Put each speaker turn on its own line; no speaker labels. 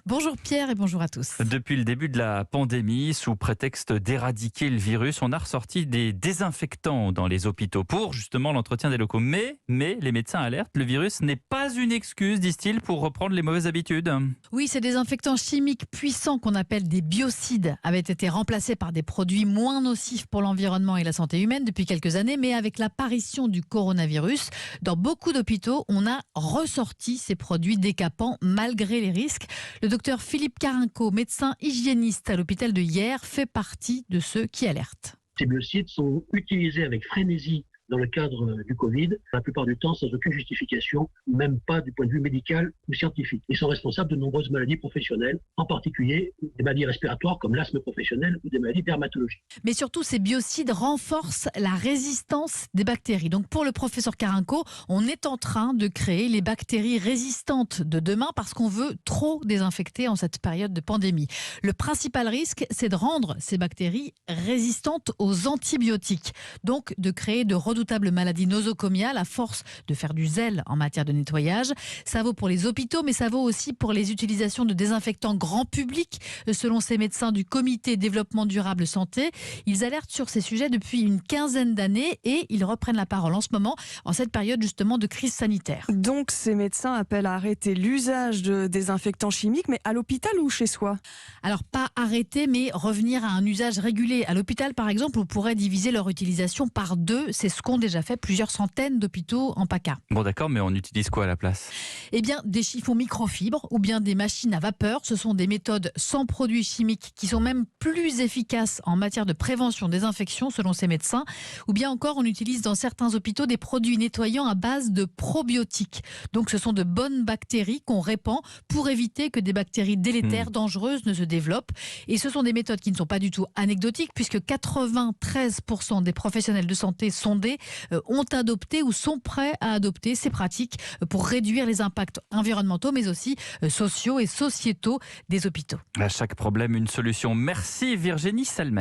Bonjour Pierre et bonjour à tous.
Depuis le début de la pandémie, sous prétexte d'éradiquer le virus, on a ressorti des désinfectants dans les hôpitaux pour justement l'entretien des locaux. Mais les médecins alertent, le virus n'est pas une excuse, disent-ils, pour reprendre les mauvaises habitudes.
Oui, ces désinfectants chimiques puissants qu'on appelle des biocides avaient été remplacés par des produits moins nocifs pour l'environnement et la santé humaine depuis quelques années. Mais avec l'apparition du coronavirus, dans beaucoup d'hôpitaux, on a ressorti ces produits décapants malgré les risques. Le docteur Philippe Carinco, médecin hygiéniste à l'hôpital de Hyères, fait partie de ceux qui alertent.
Ces biocides sont utilisés avec frénésie dans le cadre du Covid, la plupart du temps sans aucune justification, même pas du point de vue médical ou scientifique. Ils sont responsables de nombreuses maladies professionnelles, en particulier des maladies respiratoires comme l'asthme professionnel ou des maladies dermatologiques.
Mais surtout, ces biocides renforcent la résistance des bactéries. Donc pour le professeur Carinco, on est en train de créer les bactéries résistantes de demain parce qu'on veut trop désinfecter en cette période de pandémie. Le principal risque, c'est de rendre ces bactéries résistantes aux antibiotiques. Donc de créer de redoutables maladies nosocomiales à force de faire du zèle en matière de nettoyage. Ça vaut pour les hôpitaux, mais ça vaut aussi pour les utilisations de désinfectants grand public. Selon ces médecins du comité développement durable santé, ils alertent sur ces sujets depuis une quinzaine d'années et ils reprennent la parole en ce moment, en cette période justement de crise sanitaire.
Donc ces médecins appellent à arrêter l'usage de désinfectants chimiques, mais à l'hôpital ou chez soi?
Alors pas arrêter, mais revenir à un usage régulier. À l'hôpital, par exemple, on pourrait diviser leur utilisation par 2. C'est ce qu'ont déjà fait plusieurs centaines d'hôpitaux en PACA.
Bon d'accord, mais on utilise quoi à la place?
Eh bien, des chiffons microfibres ou bien des machines à vapeur. Ce sont des méthodes sans produits chimiques qui sont même plus efficaces en matière de prévention des infections, selon ces médecins. Ou bien encore, on utilise dans certains hôpitaux des produits nettoyants à base de probiotiques. Donc, ce sont de bonnes bactéries qu'on répand pour éviter que des bactéries délétères, dangereuses ne se développent. Et ce sont des méthodes qui ne sont pas du tout anecdotiques puisque 93% des professionnels de santé sondés ont adopté ou sont prêts à adopter ces pratiques pour réduire les impacts environnementaux mais aussi sociaux et sociétaux des hôpitaux.
À chaque problème, une solution. Merci Virginie Salmet.